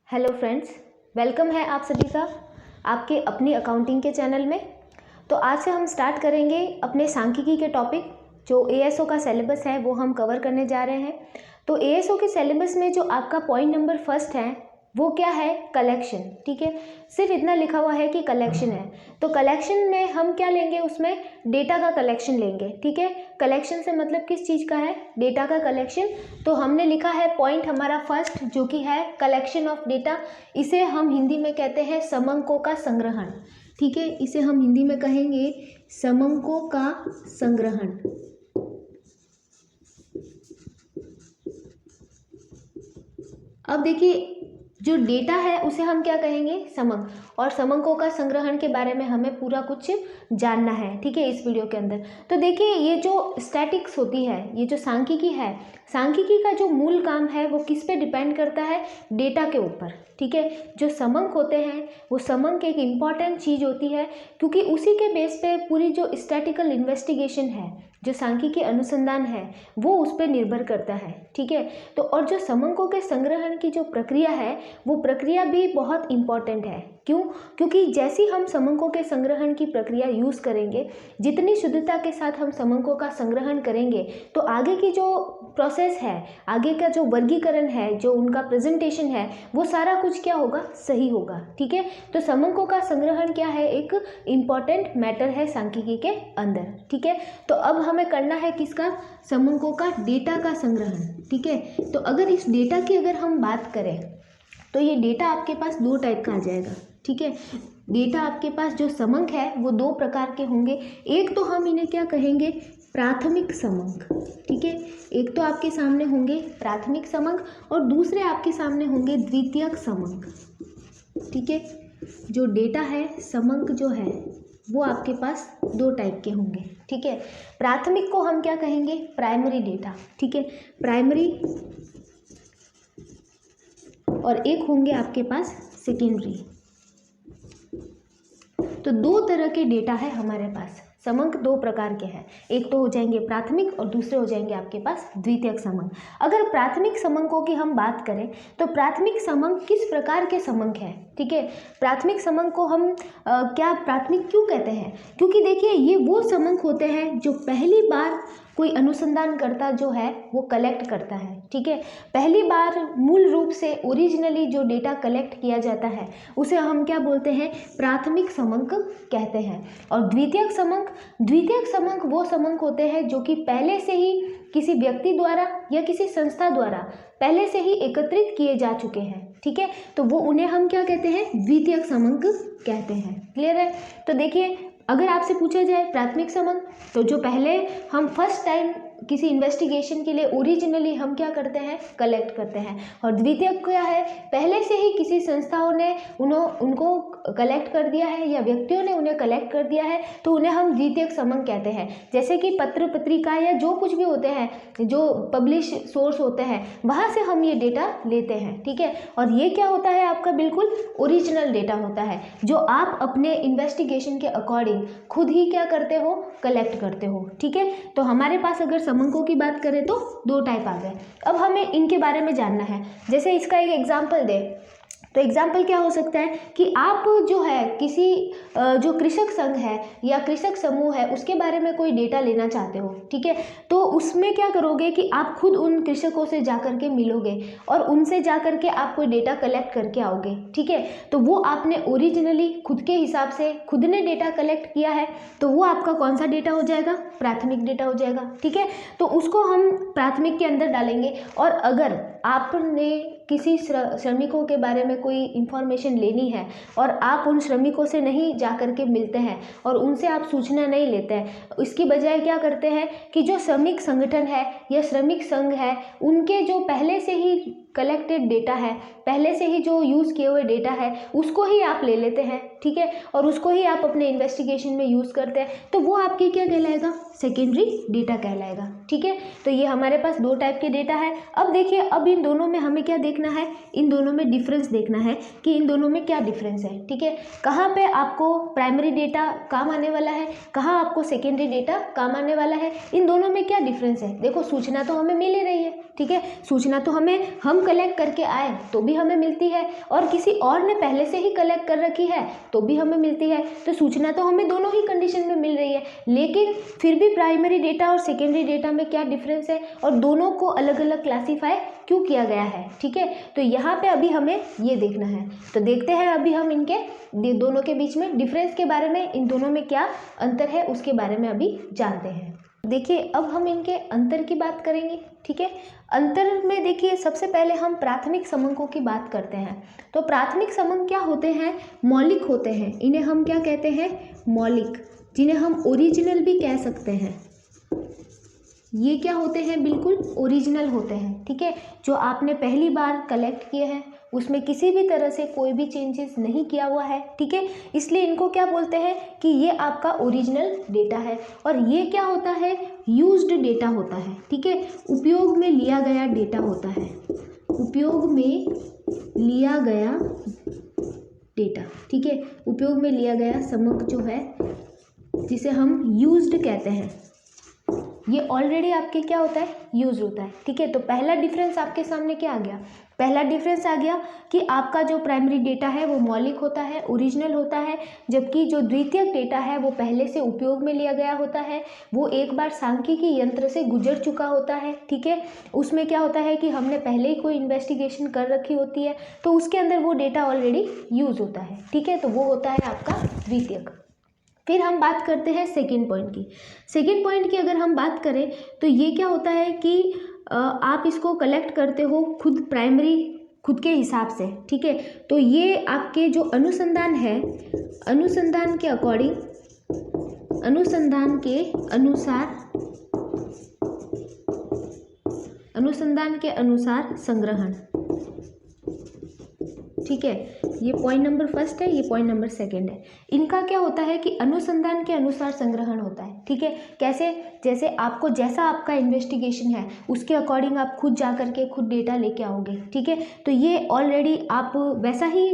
Hello friends, welcome है आप सभी का आपके अपनी अकाउंटिंग के चैनल में। तो आज से हम स्टार्ट करेंगे अपने सांख्यिकी के टॉपिक। जो एएसओ का सिलेबस है वो हम कवर करने जा रहे हैं। तो एएसओ के सिलेबस में जो आपका पॉइंट नंबर फर्स्ट है वो क्या है? कलेक्शन। ठीक है, सिर्फ इतना लिखा हुआ है कि कलेक्शन है। तो कलेक्शन में हम क्या लेंगे? उसमें डेटा का कलेक्शन लेंगे। ठीक है, कलेक्शन से मतलब किस चीज़ का है? डेटा का कलेक्शन। तो हमने लिखा है पॉइंट हमारा फर्स्ट जो कि है कलेक्शन ऑफ डेटा। इसे हम हिंदी में कहते हैं समंकों का संग्रहण। ठीक है, इसे हम हिंदी में कहेंगे समंकों का संग्रहण। अब देखिए, जो डेटा है उसे हम क्या कहेंगे? समंक। और समंकों का संग्रहण के बारे में हमें पूरा कुछ जानना है। ठीक है, इस वीडियो के अंदर। तो देखिए, ये जो स्टैटिक्स होती है, ये जो सांख्यिकी है, सांख्यिकी का जो मूल काम है वो किस पे डिपेंड करता है? डेटा के ऊपर। ठीक है, जो समंक होते हैं वो समंक एक इम्पॉर्टेंट चीज़ होती है, क्योंकि उसी के बेस पे पूरी जो स्टैटिकल इन्वेस्टिगेशन है, जो सांख्यिकी अनुसंधान है, वो उस पर निर्भर करता है। ठीक है, तो और जो समंकों के संग्रहण की जो प्रक्रिया है वो प्रक्रिया भी बहुत इम्पॉर्टेंट है। क्यों? क्योंकि जैसी हम समंकों के संग्रहण की प्रक्रिया यूज़ करेंगे, जितनी शुद्धता के साथ हम समंकों का संग्रहण करेंगे, तो आगे की जो प्रोसेस है, आगे का जो वर्गीकरण है, जो उनका प्रेजेंटेशन है, वो सारा कुछ क्या होगा? सही होगा। ठीक है, तो समंकों का संग्रहण क्या है? एक इम्पॉर्टेंट मैटर है सांख्यिकी के अंदर। ठीक है, तो अब हमें करना है किसका? समंकों का डेटा का संग्रहण। ठीक है, तो अगर इस डेटा की अगर हम बात करें तो ये डेटा आपके पास दो टाइप का आ जाएगा। ठीक है, डेटा आपके पास जो समंक है वो दो प्रकार के होंगे। एक तो हम इन्हें क्या कहेंगे? प्राथमिक समंक। ठीक है, एक तो आपके सामने होंगे प्राथमिक समंक और दूसरे आपके सामने होंगे द्वितीयक समंक। ठीक है, जो डेटा है समंक जो है वो आपके पास दो टाइप के होंगे। ठीक है, प्राथमिक को हम क्या कहेंगे? Primary data. ठीक है, प्राइमरी, और एक होंगे आपके पास सेकेंडरी। तो दो तरह के डेटा है हमारे पास। समंक दो प्रकार के हैं, एक तो हो जाएंगे प्राथमिक और दूसरे हो जाएंगे आपके पास द्वितीयक समंक। अगर प्राथमिक समंकों की हम बात करें तो प्राथमिक समंक किस प्रकार के समंक है? ठीक है, प्राथमिक समंक को हम क्या प्राथमिक क्यों कहते हैं? क्योंकि देखिए, ये वो समंक होते हैं जो पहली बार कोई अनुसंधानकर्ता जो है वो कलेक्ट करता है। ठीक है, पहली बार मूल रूप से ओरिजिनली जो डेटा कलेक्ट किया जाता है उसे हम क्या बोलते हैं? प्राथमिक समंक कहते हैं। और द्वितीयक समंक वो समंक होते हैं जो कि पहले से ही किसी व्यक्ति द्वारा या किसी संस्था द्वारा पहले से ही एकत्रित किए जा चुके हैं। ठीक है, तो वो उन्हें हम क्या कहते हैं? द्वितीयक समंक कहते हैं। क्लियर है? तो देखिए, अगर आपसे पूछा जाए प्राथमिक समंक, तो जो पहले हम फर्स्ट टाइम किसी इन्वेस्टिगेशन के लिए ओरिजिनली हम क्या करते हैं? कलेक्ट करते हैं। और द्वितीयक क्या है? पहले से ही किसी संस्थाओं ने उनको कलेक्ट कर दिया है या व्यक्तियों ने उन्हें कलेक्ट कर दिया है, तो उन्हें हम द्वितीयक समंक कहते हैं। जैसे कि पत्र पत्रिका या जो कुछ भी होते हैं, जो पब्लिश सोर्स होते हैं, वहाँ से हम ये डेटा लेते हैं। ठीक है, और ये क्या होता है? आपका बिल्कुल ओरिजिनल डेटा होता है जो आप अपने इन्वेस्टिगेशन के अकॉर्डिंग खुद ही क्या करते हो? कलेक्ट करते हो। ठीक है, तो हमारे पास अगर समंकों की बात करें तो दो टाइप आ गए। अब हमें इनके बारे में जानना है। जैसे इसका एक एग्जाम्पल दे तो एग्जाम्पल क्या हो सकता है कि आप जो है किसी जो कृषक संघ है या कृषक समूह है उसके बारे में कोई डेटा लेना चाहते हो। ठीक है, तो उसमें क्या करोगे कि आप खुद उन कृषकों से जाकर के मिलोगे और उनसे जाकर के आप कोई डेटा कलेक्ट करके आओगे। ठीक है, तो वो आपने ओरिजिनली खुद के हिसाब से खुद ने डेटा कलेक्ट किया है, तो वो आपका कौन सा डेटा हो जाएगा? प्राथमिक डेटा हो जाएगा। ठीक है, तो उसको हम प्राथमिक के अंदर डालेंगे। और अगर आपने किसी श्रमिकों के बारे में कोई इंफॉर्मेशन लेनी है और आप उन श्रमिकों से नहीं जाकर के मिलते हैं और उनसे आप सूचना नहीं लेते हैं, इसकी बजाय क्या करते हैं कि जो श्रमिक संगठन है या श्रमिक संघ है, उनके जो पहले से ही कलेक्टेड डेटा है, पहले से ही जो यूज़ किए हुए डेटा है, उसको ही आप ले लेते हैं। ठीक है, और उसको ही आप अपने इन्वेस्टिगेशन में यूज़ करते हैं, तो वो आपके क्या कहलाएगा? सेकेंडरी डेटा कहलाएगा। ठीक है, तो ये हमारे पास दो टाइप के डेटा है। अब देखिए, अब इन दोनों में हमें क्या देखना है? इन दोनों में डिफरेंस देखना है कि इन दोनों में क्या डिफरेंस है। ठीक है, कहाँ पे आपको प्राइमरी डेटा काम आने वाला है, कहाँ आपको सेकेंडरी डेटा काम आने वाला है, इन दोनों में क्या डिफरेंस है? देखो, सूचना तो हमें मिल ही रही है। ठीक है। सूचना तो हम कलेक्ट करके आए तो भी हमें मिलती है, और किसी और ने पहले से ही कलेक्ट कर रखी है तो भी हमें मिलती है। तो सूचना तो हमें दोनों ही कंडीशन में मिल रही है, लेकिन फिर भी प्राइमरी डेटा और सेकेंडरी डेटा में क्या डिफरेंस है और दोनों को अलग अलग क्लासीफाई क्यों किया गया है, ठीक है। तो यहाँ पे अभी हमें ये देखना है। तो देखते हैं अभी हम इनके दोनों के बीच में डिफरेंस के बारे में, इन दोनों में क्या अंतर है उसके बारे में अभी जानते हैं। देखिए अब हम इनके अंतर की बात करेंगे, ठीक है। अंतर में देखिए सबसे पहले हम प्राथमिक समंकों की बात करते हैं। तो प्राथमिक समंक क्या होते हैं? मौलिक होते हैं। इन्हें हम क्या कहते हैं? मौलिक, जिन्हें हम ओरिजिनल भी कह सकते हैं। ये क्या होते हैं? बिल्कुल ओरिजिनल होते हैं, ठीक है। जो आपने पहली बार कलेक्ट किए हैं उसमें किसी भी तरह से कोई भी चेंजेस नहीं किया हुआ है, ठीक है। इसलिए इनको क्या बोलते हैं कि ये आपका ओरिजिनल डेटा है। और ये क्या होता है? यूज्ड डेटा होता है, ठीक है। उपयोग में लिया गया डेटा होता है, उपयोग में लिया गया डेटा, ठीक है। उपयोग में लिया गया समंक जो है जिसे हम यूज्ड कहते हैं, ये ऑलरेडी आपके क्या होता है? यूज होता है, ठीक है। तो पहला डिफरेंस आपके सामने क्या आ गया? पहला डिफरेंस आ गया कि आपका जो प्राइमरी डेटा है वो मौलिक होता है, ओरिजिनल होता है, जबकि जो द्वितीयक डेटा है वो पहले से उपयोग में लिया गया होता है, वो एक बार सांख्यिकी यंत्र से गुजर चुका होता है, ठीक है। उसमें क्या होता है कि हमने पहले ही कोई इन्वेस्टिगेशन कर रखी होती है तो उसके अंदर वो डेटा ऑलरेडी यूज होता है, ठीक है। तो वो होता है आपका द्वितीयक। फिर हम बात करते हैं सेकंड पॉइंट की। सेकंड पॉइंट की अगर हम बात करें तो ये क्या होता है कि आप इसको कलेक्ट करते हो खुद प्राइमरी खुद के हिसाब से, ठीक है। तो ये आपके जो अनुसंधान है, अनुसंधान के अकॉर्डिंग, अनुसंधान के अनुसार, अनुसंधान के अनुसार संग्रहण, ठीक है। ये पॉइंट नंबर फर्स्ट है, ये पॉइंट नंबर सेकंड है। इनका क्या होता है कि अनुसंधान के अनुसार संग्रहण होता है, ठीक है। कैसे? जैसे आपको जैसा आपका इन्वेस्टिगेशन है उसके अकॉर्डिंग आप खुद जा करके खुद डेटा लेके आओगे, ठीक है। तो ये ऑलरेडी आप वैसा ही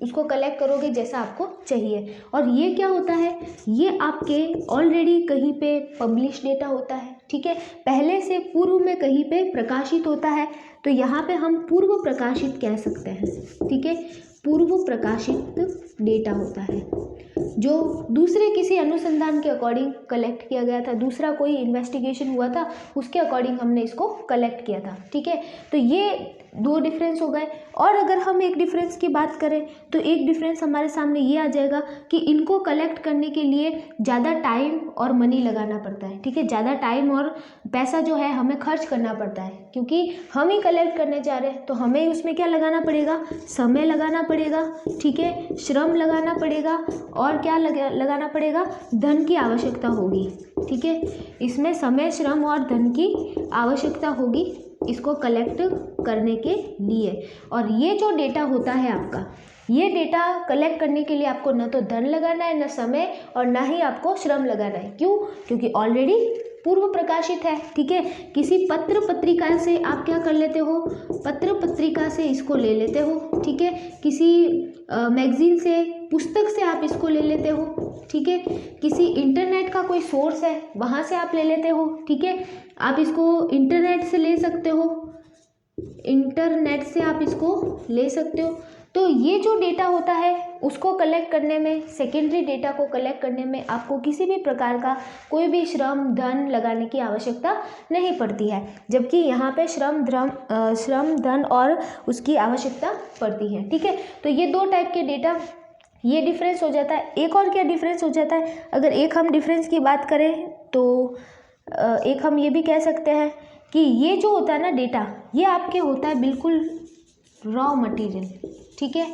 उसको कलेक्ट करोगे जैसा आपको चाहिए। और ये क्या होता है? ये आपके ऑलरेडी कहीं पे पब्लिश डेटा होता है, ठीक है। पहले से पूर्व में कहीं पे प्रकाशित होता है, तो यहाँ पे हम पूर्व प्रकाशित कह सकते हैं, ठीक है। पूर्व प्रकाशित डेटा होता है जो दूसरे किसी अनुसंधान के अकॉर्डिंग कलेक्ट किया गया था, दूसरा कोई इन्वेस्टिगेशन हुआ था उसके अकॉर्डिंग हमने इसको कलेक्ट किया था, ठीक है। तो ये दो डिफरेंस हो गए। और अगर हम एक डिफरेंस की बात करें तो एक डिफरेंस हमारे सामने ये आ जाएगा कि इनको कलेक्ट करने के लिए ज़्यादा टाइम और मनी लगाना पड़ता है, ठीक है। ज़्यादा टाइम और पैसा जो है हमें खर्च करना पड़ता है, क्योंकि हम ही कलेक्ट करने जा रहे हैं तो हमें उसमें क्या लगाना पड़ेगा? समय लगाना पड़ेगा, ठीक है, श्रम लगाना पड़ेगा, और क्या लगाना पड़ेगा? धन की आवश्यकता होगी, ठीक है। इसमें समय, श्रम और धन की आवश्यकता होगी इसको कलेक्ट करने के लिए। और ये जो डेटा होता है आपका, ये डेटा कलेक्ट करने के लिए आपको न तो धन लगाना है, न समय, और ना ही आपको श्रम लगाना है। क्यों? क्योंकि ऑलरेडी पूर्व प्रकाशित है, ठीक है। किसी पत्र पत्रिका से आप क्या कर लेते हो? पत्र पत्रिका से इसको ले लेते हो, ठीक है। किसी मैगजीन से, पुस्तक से आप इसको ले लेते हो, ठीक है। किसी इंटरनेट का कोई सोर्स है वहाँ से आप ले लेते हो, ठीक है। आप इसको इंटरनेट से ले सकते हो, इंटरनेट से आप इसको ले सकते हो। तो ये जो डेटा होता है उसको कलेक्ट करने में, सेकेंडरी डेटा को कलेक्ट करने में आपको किसी भी प्रकार का कोई भी श्रम, धन लगाने की आवश्यकता नहीं पड़ती है, जबकि यहाँ पे श्रम, धन और उसकी आवश्यकता पड़ती है, ठीक है। तो ये दो टाइप के डेटा, ये डिफरेंस हो जाता है। एक और क्या डिफरेंस हो जाता है? अगर एक हम डिफरेंस की बात करें तो एक हम ये भी कह सकते हैं कि ये जो होता है ना डेटा, ये आपके होता है बिल्कुल रॉ मटेरियल, ठीक है।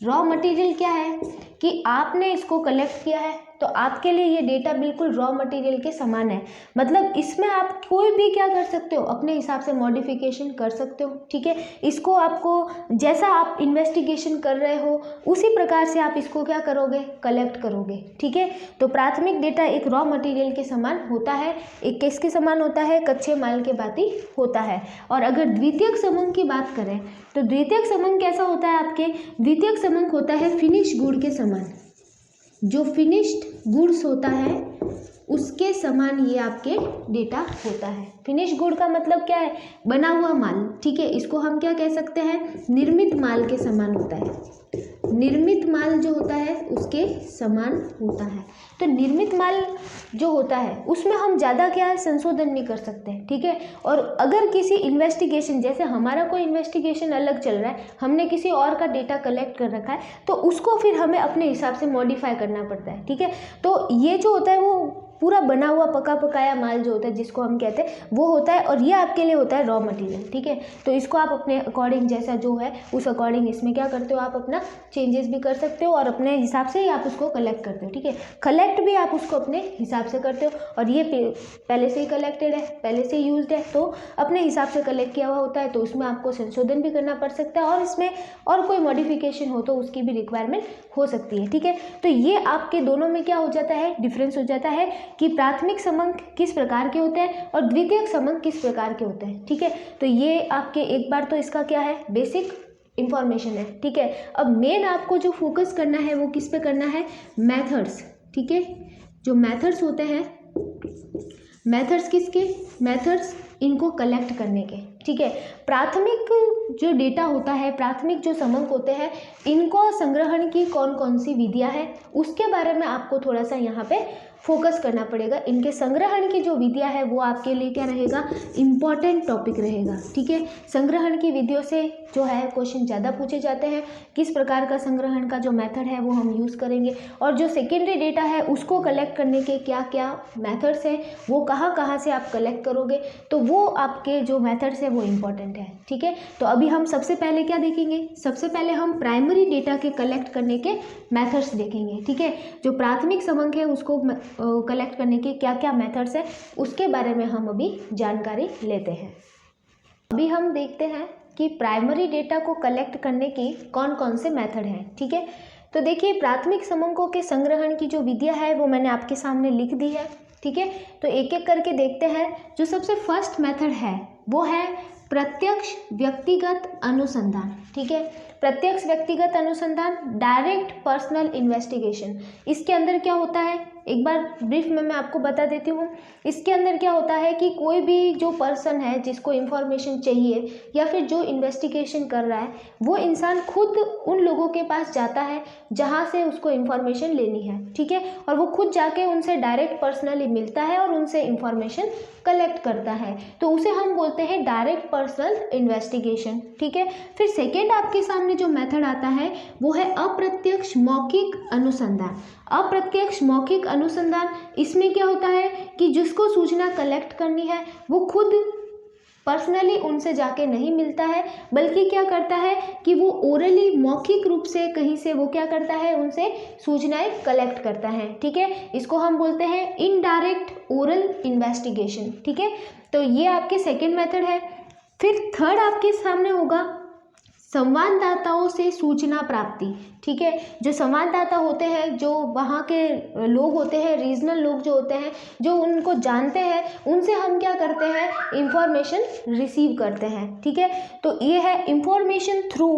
रॉ मटेरियल क्या है कि आपने इसको कलेक्ट किया है तो आपके लिए ये डेटा बिल्कुल रॉ मटेरियल के समान है। मतलब इसमें आप कोई भी क्या कर सकते हो? अपने हिसाब से मॉडिफिकेशन कर सकते हो, ठीक है। इसको आपको जैसा आप इन्वेस्टिगेशन कर रहे हो उसी प्रकार से आप इसको क्या करोगे? कलेक्ट करोगे, ठीक है। तो प्राथमिक डेटा एक रॉ मटेरियल के समान होता है। एक किसके समान होता है? कच्चे माल के भांति होता है। और अगर द्वितीयक समंक की बात करें तो द्वितीयक समंक कैसा होता है आपके? द्वितीयक समंक होता है फिनिश गुड के समान। जो फिनिश्ड गुड्स होता है उसके समान ये आपके डेटा होता है। फिनिश गुड का मतलब क्या है? बना हुआ माल, ठीक है, इसको हम क्या कह सकते हैं? निर्मित माल के समान होता है। निर्मित माल जो होता है उसके समान होता है। तो निर्मित माल जो होता है उसमें हम ज़्यादा क्या है, संशोधन नहीं कर सकते हैं, ठीक है। और अगर किसी इन्वेस्टिगेशन, जैसे हमारा कोई इन्वेस्टिगेशन अलग चल रहा है, हमने किसी और का डेटा कलेक्ट कर रखा है, तो उसको फिर हमें अपने हिसाब से मॉडिफाई करना पड़ता है, ठीक है। तो ये जो होता है वो पूरा बना हुआ पका पकाया माल जो होता है जिसको हम कहते हैं वो होता है, और ये आपके लिए होता है रॉ मटेरियल, ठीक है। तो इसको आप अपने अकॉर्डिंग जैसा जो है उस अकॉर्डिंग इसमें क्या करते हो, आप अपना चेंजेस भी कर सकते हो और अपने हिसाब से ही आप उसको कलेक्ट करते हो, ठीक है। कलेक्ट भी आप उसको अपने हिसाब से करते हो, और ये पहले से ही कलेक्टेड है, पहले से यूज्ड है, तो अपने हिसाब से कलेक्ट किया हुआ होता है, तो उसमें आपको संशोधन भी करना पड़ सकता है, और इसमें और कोई मॉडिफिकेशन हो तो उसकी भी रिक्वायरमेंट हो सकती है, ठीक है। तो ये आपके दोनों में क्या हो जाता है, डिफरेंस हो जाता है कि प्राथमिक समंक किस प्रकार के होते हैं और द्वितीयक समंक किस प्रकार के होते हैं, ठीक है। तो ये आपके एक बार तो इसका क्या है, बेसिक इंफॉर्मेशन है, ठीक है। अब मेन आपको जो फोकस करना है वो किस पे करना है, मेथड्स, ठीक है। जो मेथड्स होते हैं, मेथड्स किसके, मेथड्स इनको कलेक्ट करने के, ठीक है। प्राथमिक जो डेटा होता है, प्राथमिक जो समंक होते हैं, इनको संग्रहण की कौन कौन सी विधियां हैं उसके बारे में आपको थोड़ा सा यहाँ पे फोकस करना पड़ेगा। इनके संग्रहण की जो विधियां है वो आपके लिए क्या रहेगा, इम्पॉर्टेंट टॉपिक रहेगा, ठीक है। संग्रहण की विधियों से जो है क्वेश्चन ज़्यादा पूछे जाते हैं, किस प्रकार का संग्रहण का जो मेथड है वो हम यूज़ करेंगे, और जो सेकेंडरी डेटा है उसको कलेक्ट करने के क्या क्या मेथड्स हैं, वो कहाँ कहाँ से आप कलेक्ट करोगे, तो वो आपके जो मेथड्स है वो इम्पॉर्टेंट है, ठीक है। तो अभी हम सबसे पहले क्या देखेंगे, सबसे पहले हम प्राइमरी डेटा के कलेक्ट करने के मेथड्स देखेंगे, ठीक है। जो प्राथमिक समंक है उसको कलेक्ट करने के क्या क्या मेथड्स है उसके बारे में हम अभी जानकारी लेते हैं। अभी हम देखते हैं कि प्राइमरी डेटा को कलेक्ट करने की कौन कौन से मेथड हैं, ठीक है। तो देखिए, प्राथमिक समंकों के संग्रहण की जो विधियां है वो मैंने आपके सामने लिख दी है, ठीक है। तो एक एक करके देखते हैं। जो सबसे फर्स्ट मेथड है वो है प्रत्यक्ष व्यक्तिगत अनुसंधान, ठीक है। प्रत्यक्ष व्यक्तिगत अनुसंधान, डायरेक्ट पर्सनल इन्वेस्टिगेशन। इसके अंदर क्या होता है, एक बार ब्रीफ में मैं आपको बता देती हूँ। इसके अंदर क्या होता है कि कोई भी जो पर्सन है जिसको इन्फॉर्मेशन चाहिए या फिर जो इन्वेस्टिगेशन कर रहा है, वो इंसान खुद उन लोगों के पास जाता है जहाँ से उसको इन्फॉर्मेशन लेनी है, ठीक है। और वो खुद जाके उनसे डायरेक्ट पर्सनली मिलता है और उनसे इन्फॉर्मेशन कलेक्ट करता है, तो उसे हम बोलते हैं डायरेक्ट पर्सनल इन्वेस्टिगेशन, ठीक है। फिर सेकेंड आपके सामने जो मेथड आता है वो है अप्रत्यक्ष मौखिक अनुसंधान। अप्रत्यक्ष मौखिक अनुसंधान, इसमें क्या होता है कि जिसको सूचना कलेक्ट करनी है वो खुद पर्सनली उनसे जाके नहीं मिलता है, बल्कि क्या करता है कि वो ओरली मौखिक रूप से कहीं से वो क्या करता है, उनसे सूचनाएं कलेक्ट करता है, ठीक है। इसको हम बोलते हैं इनडायरेक्ट ओरल इन्वेस्टिगेशन, ठीक है। तो ये आपके सेकेंड मेथड है। फिर थर्ड आपके सामने होगा संवाददाताओं से सूचना प्राप्ति, ठीक है। जो संवाददाता होते हैं, जो वहाँ के लोग होते हैं, रीजनल लोग जो होते हैं, जो उनको जानते हैं, उनसे हम क्या करते हैं, इंफॉर्मेशन रिसीव करते हैं, ठीक है। तो ये है इंफॉर्मेशन थ्रू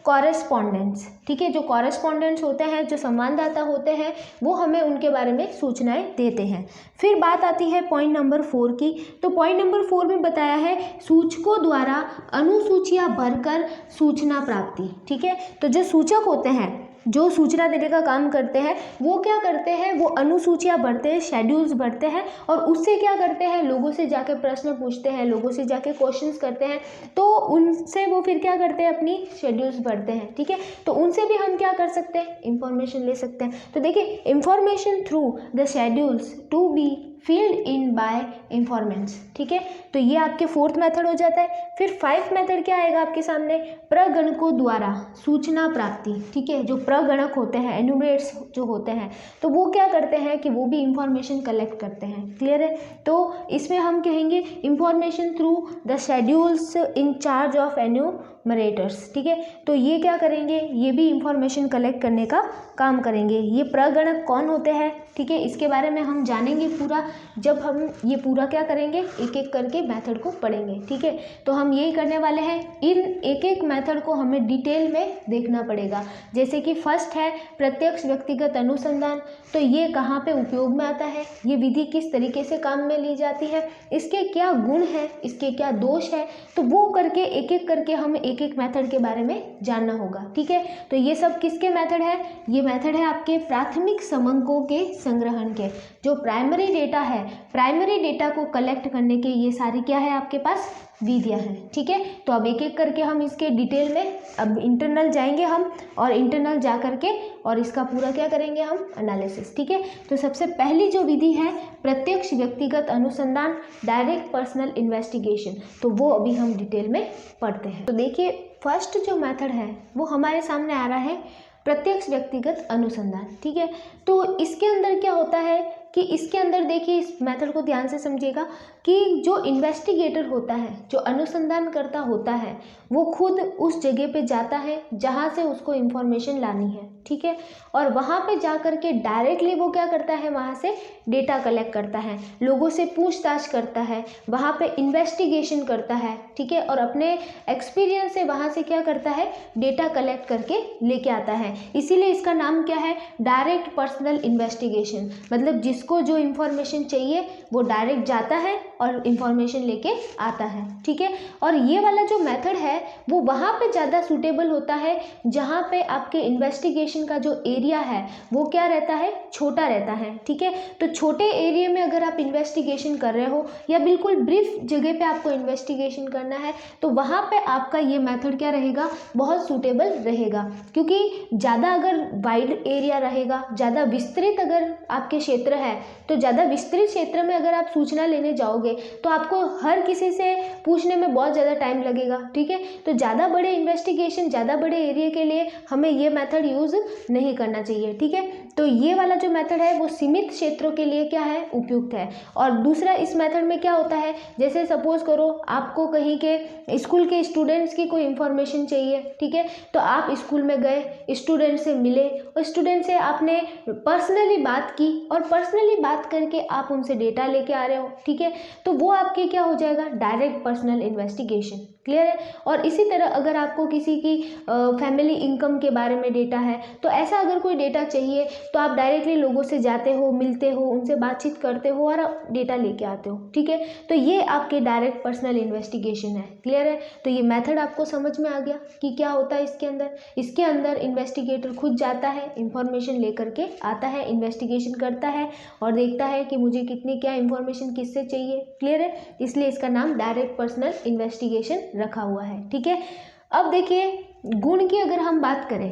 कॉरेस्पॉन्डेंस, ठीक है। जो कॉरेस्पॉन्डेंट्स होते हैं, जो संवाददाता होते हैं, वो हमें उनके बारे में सूचनाएं देते हैं। फिर बात आती है पॉइंट नंबर 4 की। तो पॉइंट नंबर 4 में बताया है सूचकों द्वारा अनुसूचियां भरकर सूचना प्राप्ति, ठीक है। तो जो सूचक होते हैं, जो सूचना देने का काम करते हैं, वो क्या करते हैं, वो अनुसूचियां भरते हैं, शेड्यूल्स भरते हैं, और उससे क्या करते हैं, लोगों से जाके प्रश्न पूछते हैं, लोगों से जाके क्वेश्चंस करते हैं, तो उनसे वो फिर क्या करते हैं, अपनी शेड्यूल्स भरते हैं, ठीक है। तो उनसे भी हम क्या कर सकते हैं, इंफॉर्मेशन ले सकते हैं। तो देखिए, information through the schedules to be filled in by informants, ठीक है। तो ये आपके फोर्थ मेथड हो जाता है। फिर 5th मेथड क्या आएगा आपके सामने, प्रगणकों द्वारा सूचना प्राप्ति, ठीक है। जो प्रगणक होते हैं, एन्यूमरेट्स जो होते हैं, तो वो क्या करते हैं कि वो भी इंफॉर्मेशन कलेक्ट करते हैं, क्लियर है। तो इसमें हम कहेंगे information through the schedules in charge of enumeration मरेटर्स, ठीक है। तो ये क्या करेंगे, ये भी इंफॉर्मेशन कलेक्ट करने का काम करेंगे। ये प्रगणक कौन होते हैं, ठीक है, इसके बारे में हम जानेंगे पूरा जब हम ये पूरा क्या करेंगे, एक एक करके मेथड को पढ़ेंगे, ठीक है। तो हम यही करने वाले हैं, इन एक एक मेथड को हमें डिटेल में देखना पड़ेगा। जैसे कि फर्स्ट है प्रत्यक्ष व्यक्तिगत अनुसंधान, तो ये कहाँ पे उपयोग में आता है, ये विधि किस तरीके से काम में ली जाती है, इसके क्या गुण है, इसके क्या दोष है, तो वो करके एक एक करके हमें एक एक मेथड के बारे में जानना होगा, ठीक है। तो ये सब किसके मेथड है, ये मेथड है आपके प्राथमिक समंकों के संग्रहण के। जो प्राइमरी डेटा है, प्राइमरी डेटा को कलेक्ट करने के ये सारी क्या है आपके पास विधियां हैं, ठीक है। तो अब एक एक करके हम इसके डिटेल में अब इंटरनल जाएंगे हम, और इंटरनल जा करके और इसका पूरा क्या करेंगे हम एनालिसिस, ठीक है। तो सबसे पहली जो विधि है प्रत्यक्ष व्यक्तिगत अनुसंधान, डायरेक्ट पर्सनल इन्वेस्टिगेशन, तो वो अभी हम डिटेल में पढ़ते हैं। तो देखिए फर्स्ट जो मेथड है वो हमारे सामने आ रहा है प्रत्यक्ष व्यक्तिगत अनुसंधान, ठीक है। तो इसके अंदर क्या होता है कि इसके अंदर देखिए, इस मेथड को ध्यान से समझिएगा कि जो इन्वेस्टिगेटर होता है, जो अनुसंधानकर्ता होता है, वो खुद उस जगह पे जाता है जहाँ से उसको इन्फॉर्मेशन लानी है, ठीक है। और वहाँ पे जा कर के डायरेक्टली वो क्या करता है, वहाँ से डेटा कलेक्ट करता है, लोगों से पूछताछ करता है, वहाँ पे इन्वेस्टिगेशन करता है, ठीक है। और अपने एक्सपीरियंस से वहाँ से क्या करता है, डेटा कलेक्ट करके लेके आता है। इसीलिए इसका नाम क्या है, डायरेक्ट पर्सनल इन्वेस्टिगेशन। मतलब जिसको जो इन्फॉर्मेशन चाहिए वो डायरेक्ट जाता है और इन्फॉर्मेशन लेके आता है, ठीक है। और ये वाला जो मेथड है वो वहाँ पे ज़्यादा सूटेबल होता है जहाँ पे आपके इन्वेस्टिगेशन का जो एरिया है वो क्या रहता है, छोटा रहता है, ठीक है। तो छोटे एरिया में अगर आप इन्वेस्टिगेशन कर रहे हो या बिल्कुल ब्रीफ जगह पे आपको इन्वेस्टिगेशन करना है, तो वहाँ पे आपका ये मेथड क्या रहेगा, बहुत सूटेबल रहेगा। क्योंकि ज़्यादा अगर वाइड एरिया रहेगा, ज़्यादा विस्तृत अगर आपके क्षेत्र है, तो ज़्यादा विस्तृत क्षेत्र में अगर आप सूचना लेने जाओगे तो आपको हर किसी से पूछने में बहुत ज़्यादा टाइम लगेगा, ठीक है। तो ज़्यादा बड़े इन्वेस्टिगेशन, ज़्यादा बड़े एरिया के लिए हमें ये मेथड यूज़ नहीं करना चाहिए, ठीक है। तो ये वाला जो मेथड है वो सीमित क्षेत्रों के लिए क्या है, उपयुक्त है। और दूसरा इस मेथड में क्या होता है, जैसे सपोज करो आपको कहीं के स्कूल के स्टूडेंट्स की कोई इन्फॉर्मेशन चाहिए, ठीक है। तो आप स्कूल में गए, स्टूडेंट से मिले और स्टूडेंट से आपने पर्सनली बात की, और पर्सनली बात करके आप उनसे डेटा लेके आ रहे हो, ठीक है। तो वो आपके क्या हो जाएगा, डायरेक्ट पर्सनल इन्वेस्टिगेशन, क्लियर है। और इसी तरह अगर आपको किसी की फैमिली इनकम के बारे में डेटा है, तो ऐसा अगर कोई डेटा चाहिए तो आप डायरेक्टली लोगों से जाते हो, मिलते हो, उनसे बातचीत करते हो और आप डेटा लेके आते हो, ठीक है। तो ये आपके डायरेक्ट पर्सनल इन्वेस्टिगेशन है, क्लियर है। तो ये मेथड आपको समझ में आ गया कि क्या होता है इसके अंदर। इसके अंदर इन्वेस्टिगेटर खुद जाता है, इंफॉर्मेशन लेकर के आता है, इन्वेस्टिगेशन करता है और देखता है कि मुझे कितनी क्या इन्फॉर्मेशन किससे चाहिए, क्लियर है। इसलिए इसका नाम डायरेक्ट पर्सनल इन्वेस्टिगेशन रखा हुआ है, ठीक है। अब देखिए गुण की अगर हम बात करें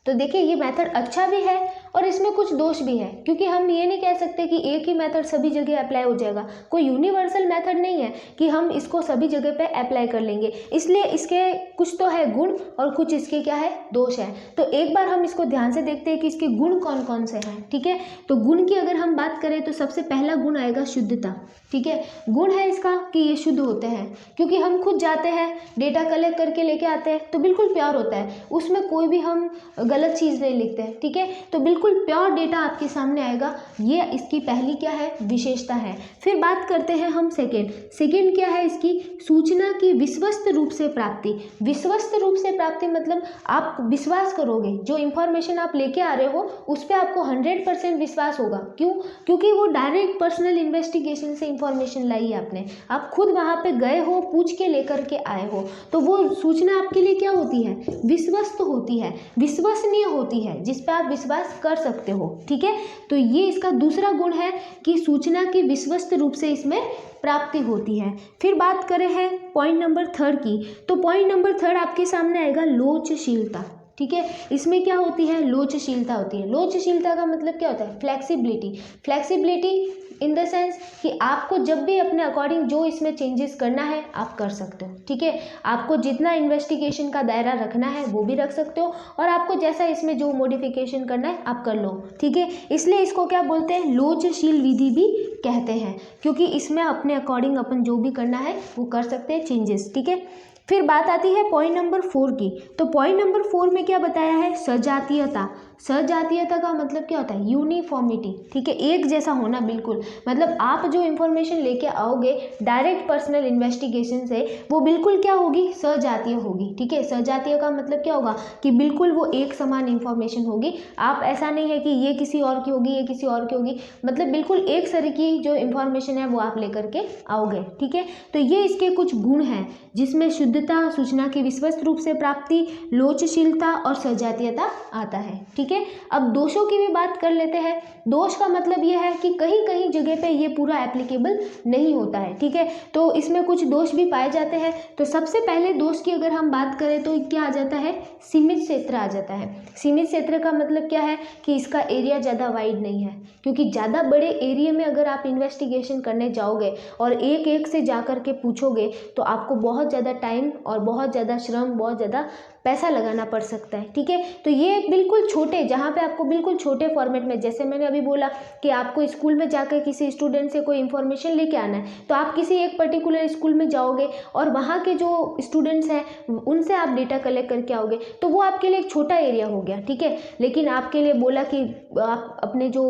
तो देखिए ये मेथड अच्छा भी है और इसमें कुछ दोष भी है, क्योंकि हम ये नहीं कह सकते कि एक ही मेथड सभी जगह अप्लाई हो जाएगा। कोई यूनिवर्सल मेथड नहीं है कि हम इसको सभी जगह पे अप्लाई कर लेंगे। इसलिए इसके कुछ तो है गुण और कुछ इसके क्या है, दोष है। तो एक बार हम इसको ध्यान से देखते हैं कि इसके गुण कौन कौन से हैं, ठीक है। तो गुण की अगर हम बात करें तो सबसे पहला गुण आएगा शुद्धता, ठीक है। गुण है इसका कि ये शुद्ध होते हैं, क्योंकि हम खुद जाते हैं, डेटा कलेक्ट करके लेके आते हैं, तो बिल्कुल प्योर होता है, उसमें कोई भी हम गलत चीज़ नहीं लिखते हैं, ठीक है। तो बिल्कुल प्योर डेटा आपके सामने आएगा, ये इसकी पहली क्या है, विशेषता है। फिर बात करते हैं हम सेकेंड क्या है इसकी, सूचना की विश्वस्त रूप से प्राप्ति। विश्वस्त रूप से प्राप्ति मतलब आप विश्वास करोगे, जो इन्फॉर्मेशन आप लेके आ रहे हो उस पर आपको 100% विश्वास होगा। क्यों? क्योंकि वो डायरेक्ट पर्सनल इन्वेस्टिगेशन से इन्फॉर्मेशन लाई है आपने, आप खुद वहाँ पे गए हो, पूछ के लेकर के आए हो, तो वो सूचना आपके लिए क्या होती है, विश्वस्त होती है, विश्वसनीय होती है, जिस पे आप विश्वास कर सकते हो, ठीक है। तो ये इसका दूसरा गुण है कि सूचना की विश्वस्त रूप से इसमें प्राप्ति होती है। फिर बात करें हैं पॉइंट नंबर 3 की, तो पॉइंट नंबर 3 आपके सामने आएगा लोचशीलता, ठीक है। इसमें क्या होती है, लोचशीलता होती है। लोचशीलता का मतलब क्या होता है, flexibility. Flexibility in the sense कि आपको जब भी अपने अकॉर्डिंग जो इसमें चेंजेस करना है आप कर सकते हो, ठीक है। आपको जितना इन्वेस्टिगेशन का दायरा रखना है वो भी रख सकते हो, और आपको जैसा इसमें जो मॉडिफिकेशन करना है आप कर लो, ठीक है। इसलिए इसको क्या बोलते हैं, लोचशील विधि भी कहते हैं, क्योंकि इसमें अपने अकॉर्डिंग अपन जो भी करना है वो कर सकते हैं चेंजेस, ठीक है। फिर बात आती है पॉइंट नंबर 4 की। तो पॉइंट नंबर 4 में क्या बताया है, सजातीयता। सजातीयता का मतलब क्या होता है, यूनिफॉर्मिटी, ठीक है, एक जैसा होना बिल्कुल। मतलब आप जो इन्फॉर्मेशन लेके आओगे डायरेक्ट पर्सनल इन्वेस्टिगेशन से, वो बिल्कुल क्या होगी, सजातीय होगी, ठीक है। सजातीय का मतलब क्या होगा कि बिल्कुल वो एक समान इन्फॉर्मेशन होगी। आप ऐसा नहीं है कि ये किसी और की होगी, ये किसी और की होगी, मतलब बिल्कुल एक तरह की जो इन्फॉर्मेशन है वो आप लेकर के आओगे, ठीक है। तो ये इसके कुछ गुण हैं जिसमें शुद्धता, सूचना की विश्वस्त रूप से प्राप्ति, लोचशीलता और सजातीयता आता है, ठीक है। अब दोषों की भी बात कर लेते हैं। दोष का मतलब ये है कि कहीं कहीं जगह पे ये पूरा एप्लीकेबल नहीं होता है, ठीक है। तो इसमें कुछ दोष भी पाए जाते हैं। तो सबसे पहले दोष की अगर हम बात करें तो क्या आ जाता है, सीमित क्षेत्र आ जाता है। सीमित क्षेत्र का मतलब क्या है कि इसका एरिया ज़्यादा वाइड नहीं है, क्योंकि ज़्यादा बड़े एरिया में अगर आप इन्वेस्टिगेशन करने जाओगे और एक एक से जा कर के पूछोगे तो आपको बहुत ज़्यादा टाइम और बहुत ज़्यादा श्रम, बहुत ज़्यादा पैसा लगाना पड़ सकता है, ठीक है। तो ये बिल्कुल छोटे, जहाँ पे आपको बिल्कुल छोटे फॉर्मेट में, जैसे मैंने अभी बोला कि आपको स्कूल में जाकर किसी स्टूडेंट से कोई इन्फॉर्मेशन लेके आना है, तो आप किसी एक पर्टिकुलर स्कूल में जाओगे और वहाँ के जो स्टूडेंट्स हैं उनसे आप डेटा कलेक्ट करके आओगे, तो वो आपके लिए एक छोटा एरिया हो गया, ठीक है। लेकिन आपके लिए बोला कि आप अपने जो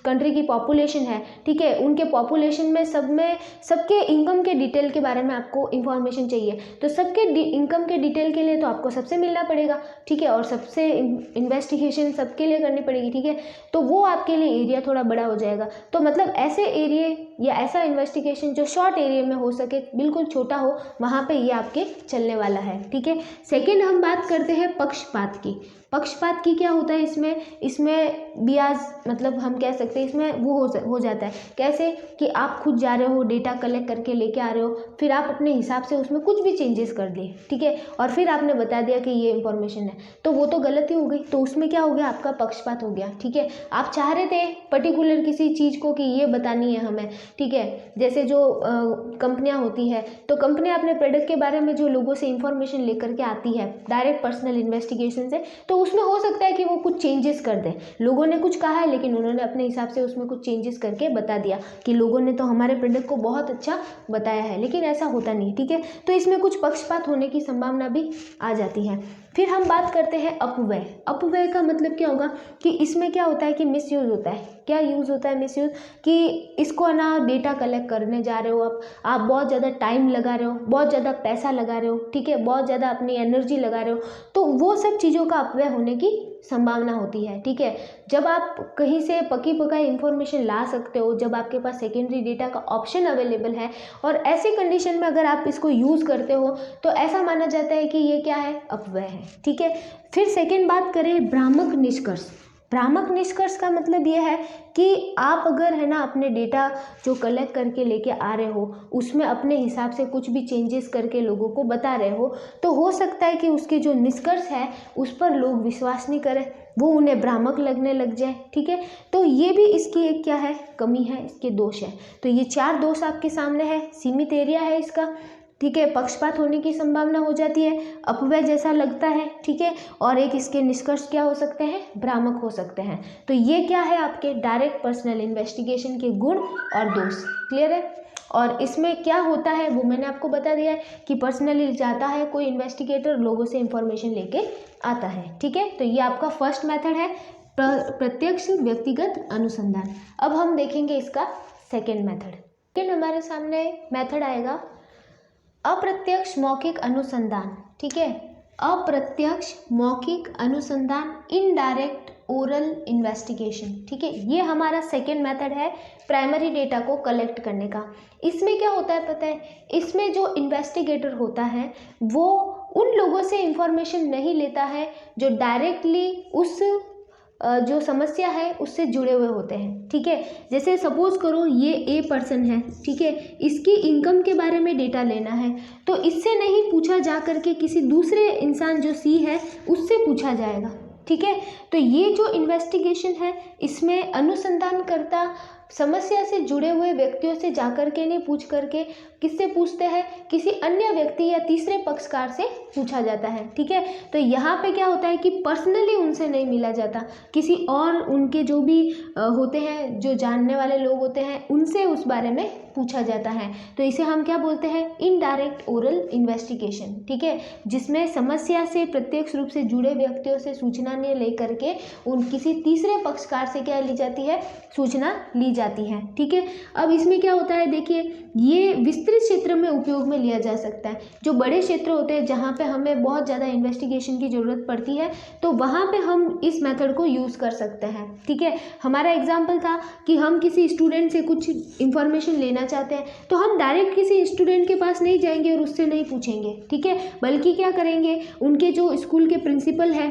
कंट्री की पॉपुलेशन है, ठीक है, उनके पॉपुलेशन में सबके इनकम के डिटेल के बारे में आपको इन्फॉर्मेशन चाहिए, तो सबके इनकम के डिटेल के लिए तो आपको सबसे मिलना पड़ेगा, ठीक है, और सबसे इन्वेस्टिगेशन सबके लिए करनी पड़ेगी, ठीक है। तो वो आपके लिए एरिया थोड़ा बड़ा हो जाएगा। तो मतलब ऐसे एरिया या ऐसा इन्वेस्टिगेशन जो शॉर्ट एरिया में हो सके, बिल्कुल छोटा हो, वहाँ पे ये आपके चलने वाला है, ठीक है। सेकेंड हम बात करते हैं पक्षपात की। पक्षपात की क्या होता है इसमें बियाज, मतलब हम कह सकते हैं इसमें वो हो जाता है। कैसे कि आप खुद जा रहे हो, डेटा कलेक्ट करके लेके आ रहे हो, फिर आप अपने हिसाब से उसमें कुछ भी चेंजेस कर दिए, ठीक है, और फिर आपने बता दिया कि ये इन्फॉर्मेशन है, तो वो तो गलती हो गई। तो उसमें क्या हो गया, आपका पक्षपात हो गया, ठीक है। आप चाह रहे थे पर्टिकुलर किसी चीज़ को कि ये बतानी है हमें, ठीक है। जैसे जो कंपनियां होती है, तो कंपनियां अपने प्रोडक्ट के बारे में जो लोगों से इंफॉर्मेशन लेकर के आती है डायरेक्ट पर्सनल इन्वेस्टिगेशन से, तो उसमें हो सकता है कि वो कुछ चेंजेस कर दें। लोगों ने कुछ कहा है लेकिन उन्होंने अपने हिसाब से उसमें कुछ चेंजेस करके बता दिया कि लोगों ने तो हमारे प्रोडक्ट को बहुत अच्छा बताया है, लेकिन ऐसा होता नहीं, ठीक है। तो इसमें कुछ पक्षपात होने की संभावना भी आ जाती है। फिर हम बात करते हैं अपव्यय। अपव्यय का मतलब क्या होगा कि इसमें क्या होता है कि मिसयूज़ होता है। क्या यूज़ होता है मिसयूज़, कि इसको ना डेटा कलेक्ट करने जा रहे हो आप बहुत ज़्यादा टाइम लगा रहे हो, बहुत ज़्यादा पैसा लगा रहे हो, ठीक है, बहुत ज़्यादा अपनी एनर्जी लगा रहे हो, तो वो सब चीज़ों का अपव्यय होने की संभावना होती है, ठीक है। जब आप कहीं से पकी पकाई इन्फॉर्मेशन ला सकते हो, जब आपके पास सेकेंडरी डेटा का ऑप्शन अवेलेबल है और ऐसी कंडीशन में अगर आप इसको यूज़ करते हो, तो ऐसा माना जाता है कि ये क्या है, अपव्यय है, ठीक है। फिर सेकेंड बात करें भ्रामक निष्कर्ष। भ्रामक निष्कर्ष का मतलब ये है कि आप अगर है ना अपने डेटा जो कलेक्ट करके लेके आ रहे हो, उसमें अपने हिसाब से कुछ भी चेंजेस करके लोगों को बता रहे हो, तो हो सकता है कि उसके जो निष्कर्ष है उस पर लोग विश्वास नहीं करें, वो उन्हें भ्रामक लगने लग जाए, ठीक है। तो ये भी इसकी एक क्या है, कमी है, इसके दोष है। तो ये 4 दोष आपके सामने है। सीमित एरिया है इसका, ठीक है, पक्षपात होने की संभावना हो जाती है, अपव्यय जैसा लगता है, ठीक है, और एक इसके निष्कर्ष क्या हो सकते हैं, भ्रामक हो सकते हैं। तो ये क्या है, आपके डायरेक्ट पर्सनल इन्वेस्टिगेशन के गुण और दोष। क्लियर है। और इसमें क्या होता है वो मैंने आपको बता दिया है कि पर्सनली जाता है कोई इन्वेस्टिगेटर, लोगों से इंफॉर्मेशन लेके आता है, ठीक है। तो ये आपका फर्स्ट मेथड है, प्रत्यक्ष व्यक्तिगत अनुसंधान। अब हम देखेंगे इसका सेकेंड मेथड। सेकेंड हमारे सामने मेथड आएगा अप्रत्यक्ष मौखिक अनुसंधान, ठीक है। अप्रत्यक्ष मौखिक अनुसंधान, इनडायरेक्ट ओरल इन्वेस्टिगेशन, ठीक है। ये हमारा सेकेंड मेथड है प्राइमरी डेटा को कलेक्ट करने का। इसमें क्या होता है पता है, इसमें जो इन्वेस्टिगेटर होता है वो उन लोगों से इंफॉर्मेशन नहीं लेता है जो डायरेक्टली उस जो समस्या है उससे जुड़े हुए होते हैं, ठीक है। जैसे सपोज करो ये ए पर्सन है, ठीक है, इसकी इनकम के बारे में डेटा लेना है, तो इससे नहीं पूछा जा करके किसी दूसरे इंसान जो सी है उससे पूछा जाएगा, ठीक है। तो ये जो इन्वेस्टिगेशन है इसमें अनुसंधानकर्ता समस्या से जुड़े हुए व्यक्तियों से जाकर के नहीं पूछ करके किससे पूछते हैं, किसी अन्य व्यक्ति या तीसरे पक्षकार से पूछा जाता है। ठीक है, तो यहाँ पे क्या होता है कि पर्सनली उनसे नहीं मिला जाता, किसी और उनके जो भी होते हैं, जो जानने वाले लोग होते हैं, उनसे उस बारे में पूछा जाता है। तो इसे हम क्या बोलते हैं, इनडायरेक्ट ओरल इन्वेस्टिगेशन। ठीक है, जिसमें समस्या से प्रत्यक्ष रूप से जुड़े व्यक्तियों से सूचना ने लेकर के उन किसी तीसरे पक्षकार से क्या ली जाती है, सूचना ली जाती है। ठीक है, अब इसमें क्या होता है, देखिए ये विस्तृत क्षेत्र में उपयोग में लिया जा सकता है। जो बड़े क्षेत्र होते हैं जहाँ पे हमें बहुत ज़्यादा इन्वेस्टिगेशन की ज़रूरत पड़ती है, तो वहाँ पे हम इस मेथड को यूज़ कर सकते हैं। ठीक है, हमारा एग्जाम्पल था कि हम किसी स्टूडेंट से कुछ इन्फॉर्मेशन लेना चाहते हैं, तो हम डायरेक्ट किसी स्टूडेंट के पास नहीं जाएंगे और उससे नहीं पूछेंगे। ठीक है, बल्कि क्या करेंगे, उनके जो स्कूल के प्रिंसिपल हैं,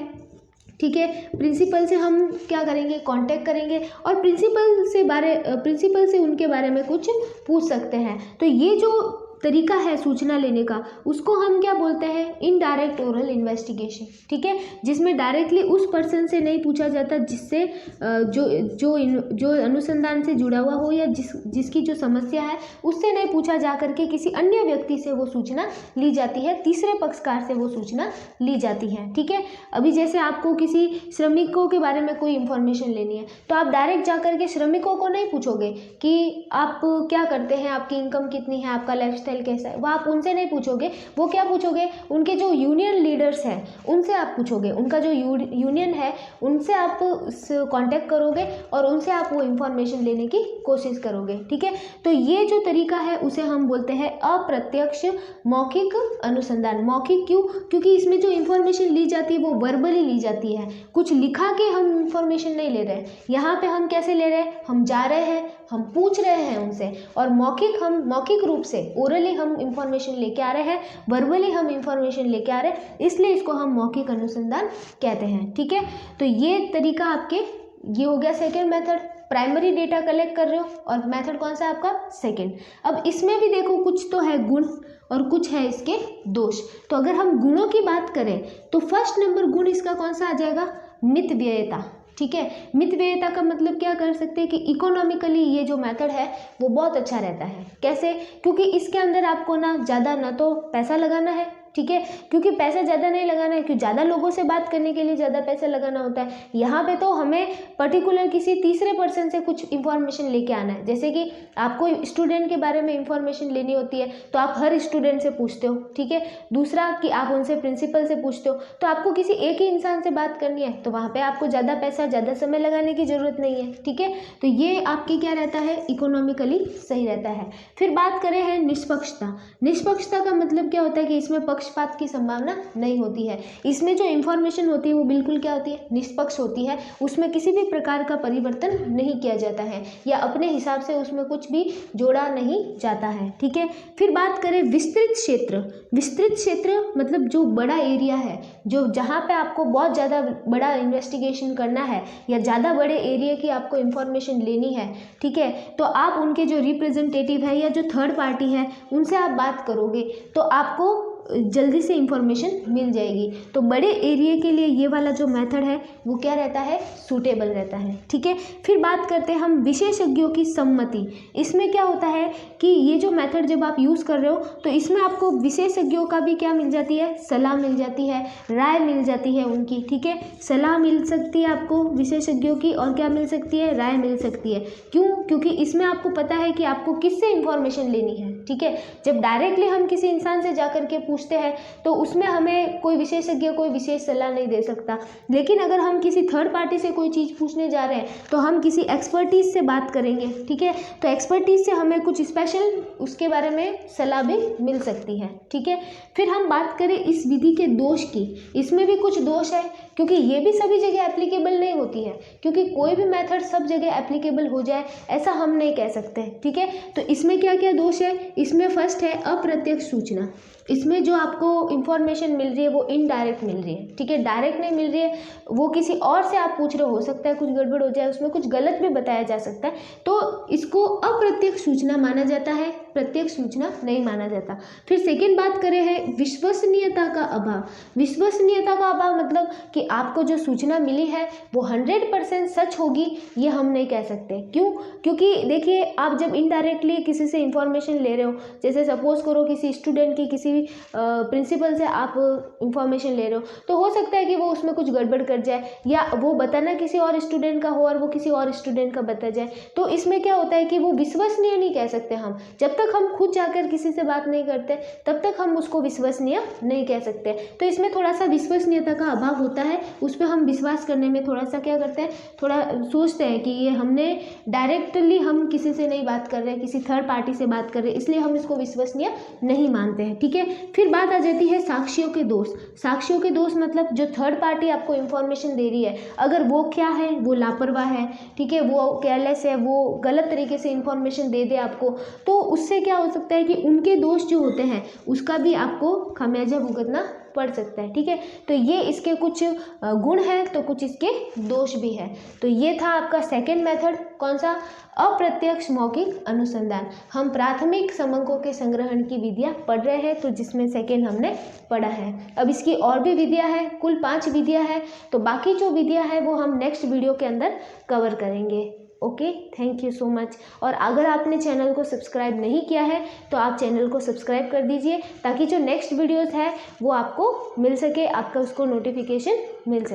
ठीक है, प्रिंसिपल से हम क्या करेंगे, कांटेक्ट करेंगे और प्रिंसिपल से उनके बारे में कुछ पूछ सकते हैं। तो ये जो तरीका है सूचना लेने का, उसको हम क्या बोलते हैं, इनडायरेक्ट ओरल इन्वेस्टिगेशन। ठीक है, जिसमें डायरेक्टली उस पर्सन से नहीं पूछा जाता जिससे जो अनुसंधान से जुड़ा हुआ हो या जिसकी जो समस्या है उससे नहीं पूछा जा करके किसी अन्य व्यक्ति से वो सूचना ली जाती है, तीसरे पक्षकार से वो सूचना ली जाती है। ठीक है, अभी जैसे आपको किसी श्रमिकों के बारे में कोई इन्फॉर्मेशन लेनी है, तो आप डायरेक्ट जा करके श्रमिकों को नहीं पूछोगे कि आप क्या करते हैं, आपकी इनकम कितनी है, आपका लाइफस्टाइल कैसा है, वो आप उनसे नहीं पूछोगे। वो क्या पूछोगे, उनके जो यूनियन लीडर्स हैं उनसे आप पूछोगे, उनका जो यूनियन है उनसे आप कांटेक्ट करोगे और उनसे आप वो इंफॉर्मेशन लेने की कोशिश करोगे। ठीक है, तो ये जो तरीका है उसे हम बोलते हैं अप्रत्यक्ष मौखिक अनुसंधान। मौखिक क्यों, क्योंकि इसमें जो इंफॉर्मेशन ली जाती है वो वर्बली ली जाती है, कुछ लिखा के हम इंफॉर्मेशन नहीं ले रहे। यहाँ पे हम कैसे ले रहे हैं, हम जा रहे हैं, हम पूछ रहे हैं उनसे, और मौखिक रूप से ओरली हम इंफॉर्मेशन लेके आ रहे हैं, वर्बली हम इंफॉर्मेशन लेके आ रहे हैं, इसलिए इसको हम मौखिक अनुसंधान कहते हैं। ठीक है, तो ये तरीका आपके, ये हो गया second method, primary data collect कर रहे हो, और मेथड कौन सा है आपका, सेकेंड। अब इसमें भी देखो कुछ तो है गुण और कुछ है इसके दोष। तो अगर हम गुणों की बात करें तो फर्स्ट नंबर गुण इसका कौन सा आ जाएगा, मितव्ययिता। ठीक है, मितव्ययिता का मतलब क्या कर सकते हैं कि इकोनॉमिकली ये जो मेथड है वो बहुत अच्छा रहता है। कैसे, क्योंकि इसके अंदर आपको ना तो पैसा लगाना है। ठीक है, क्योंकि पैसा ज़्यादा नहीं लगाना है, क्योंकि ज़्यादा लोगों से बात करने के लिए ज़्यादा पैसा लगाना होता है। यहाँ पे तो हमें पर्टिकुलर किसी तीसरे पर्सन से कुछ इन्फॉर्मेशन लेके आना है। जैसे कि आपको स्टूडेंट के बारे में इन्फॉर्मेशन लेनी होती है तो आप हर स्टूडेंट से पूछते हो। ठीक है, दूसरा कि आप उनसे प्रिंसिपल से पूछते हो, तो आपको किसी एक ही इंसान से बात करनी है, तो वहाँ पर आपको ज़्यादा पैसा, ज़्यादा समय लगाने की ज़रूरत नहीं है। ठीक है, तो ये आपके क्या रहता है, इकोनॉमिकली सही रहता है। फिर बात करें है निष्पक्षता। निष्पक्षता का मतलब क्या होता है कि इसमें पक्षपात की संभावना नहीं होती है। इसमें जो इंफॉर्मेशन होती है वो बिल्कुल क्या होती है, निष्पक्ष होती है। उसमें किसी भी प्रकार का परिवर्तन नहीं किया जाता है या अपने हिसाब से उसमें कुछ भी जोड़ा नहीं जाता है। ठीक है, फिर बात करें विस्तृत क्षेत्र। विस्तृत क्षेत्र मतलब जो बड़ा एरिया है, जो जहाँ पे आपको बहुत ज़्यादा बड़ा इन्वेस्टिगेशन करना है या ज़्यादा बड़े एरिया की आपको इन्फॉर्मेशन लेनी है। ठीक है, तो आप उनके जो रिप्रेजेंटेटिव है या जो थर्ड पार्टी है उनसे आप बात करोगे तो आपको जल्दी से इंफॉर्मेशन मिल जाएगी। तो बड़े एरिया के लिए ये वाला जो मेथड है वो क्या रहता है, सूटेबल रहता है। ठीक है, फिर बात करते हैं हम विशेषज्ञों की सम्मति। इसमें क्या होता है कि ये जो मेथड जब आप यूज़ कर रहे हो तो इसमें आपको विशेषज्ञों का भी क्या मिल जाती है, सलाह मिल जाती है, राय मिल जाती है उनकी। ठीक है, सलाह मिल सकती है आपको विशेषज्ञों की, और क्या मिल सकती है, राय मिल सकती है। क्यों, क्योंकि इसमें आपको पता है कि आपको किससे इंफॉर्मेशन लेनी है। ठीक है, जब डायरेक्टली हम किसी इंसान से जाकर के पूछते हैं तो उसमें हमें कोई विशेषज्ञ कोई विशेष सलाह नहीं दे सकता। लेकिन अगर हम किसी थर्ड पार्टी से कोई चीज़ पूछने जा रहे हैं तो हम किसी एक्सपर्टीज से बात करेंगे। ठीक है, तो एक्सपर्टीज से हमें कुछ स्पेशल उसके बारे में सलाह भी मिल सकती है। ठीक है, फिर हम बात करें इस विधि के दोष की। इसमें भी कुछ दोष है, क्योंकि ये भी सभी जगह एप्लीकेबल नहीं होती है, क्योंकि कोई भी मेथड सब जगह एप्लीकेबल हो जाए ऐसा हम नहीं कह सकते। ठीक है, तो इसमें क्या क्या दोष है, इसमें फर्स्ट है अप्रत्यक्ष सूचना। इसमें जो आपको इंफॉर्मेशन मिल रही है वो इनडायरेक्ट मिल रही है। ठीक है, डायरेक्ट नहीं मिल रही है, वो किसी और से आप पूछ रहे हो सकता है कुछ गड़बड़ हो जाए, उसमें कुछ गलत भी बताया जा सकता है, तो इसको अप्रत्यक्ष सूचना माना जाता है। प्रत्यक्ष सूचना नहीं माना जाता। फिर सेकेंड बात करें है विश्वसनीयता का अभाव। विश्वसनीयता का अभाव मतलब कि आपको जो सूचना मिली है वो 100% सच होगी, ये हम नहीं कह सकते। क्यों? क्योंकि देखिए, आप जब इनडायरेक्टली किसी से इंफॉर्मेशन ले रहे हो, जैसे सपोज करो किसी स्टूडेंट की किसी प्रिंसिपल से आप इंफॉर्मेशन ले रहे हो, तो हो सकता है कि वो उसमें कुछ गड़बड़ कर जाए, या वो बताना किसी और स्टूडेंट का हो और वो किसी और स्टूडेंट का बता जाए। तो इसमें क्या होता है कि वो विश्वसनीय नहीं कह सकते हम। जब तक हम खुद जाकर किसी से बात नहीं करते तब तक हम उसको विश्वसनीय नहीं कह सकते। तो इसमें थोड़ा सा विश्वसनीयता का अभाव होता है, उस पर हम विश्वास करने में थोड़ा सा क्या करते हैं, थोड़ा सोचते हैं कि ये हमने डायरेक्टली हम किसी से नहीं बात कर रहे हैं, किसी थर्ड पार्टी से बात कर रहे हैं, इसलिए हम इसको विश्वसनीय नहीं मानते हैं। ठीक है, फिर बात आ जाती है साक्षियों के दोष। साक्षियों के दोष मतलब जो थर्ड पार्टी आपको इंफॉर्मेशन दे रही है, अगर वो क्या है, वो लापरवाह है, ठीक है, वो केयरलेस है, वो गलत तरीके से इंफॉर्मेशन दे दे आपको, तो उससे क्या हो सकता है कि उनके दोष जो होते हैं उसका भी आपको खामियाजा भुगतना पड़ सकता है। ठीक है, तो ये इसके कुछ गुण हैं तो कुछ इसके दोष भी हैं। तो ये था आपका सेकंड मेथड, कौन सा? अप्रत्यक्ष मौखिक अनुसंधान। हम प्राथमिक समंकों के संग्रहण की विधियां पढ़ रहे हैं, तो जिसमें सेकंड हमने पढ़ा है। अब इसकी और भी विधियां हैं, कुल 5 विधियां हैं, तो बाकी जो विधियां हैं वो हम नेक्स्ट वीडियो के अंदर कवर करेंगे। Okay, thank you so much. और अगर आपने चैनल को सब्सक्राइब नहीं किया है तो आप चैनल को सब्सक्राइब कर दीजिए, ताकि जो नेक्स्ट वीडियोस है वो आपको मिल सके, आपका उसको नोटिफिकेशन मिल सके।